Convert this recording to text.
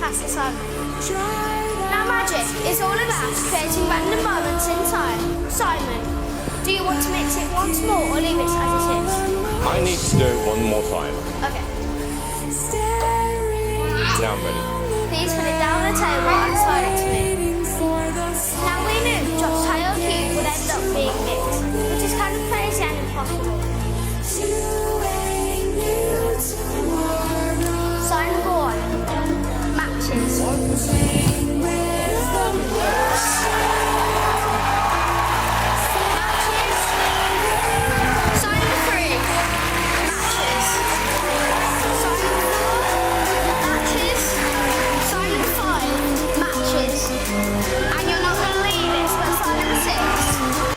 Pass to Simon. Now magic is all about creating random moments in time. Simon, do you want to mix it once more or leave it as it is? I need to do it one more time. Okay. Now I'm ready. Please put it down on the table and slide it to me. Now we knew Josh's tail cube would end up being mixed.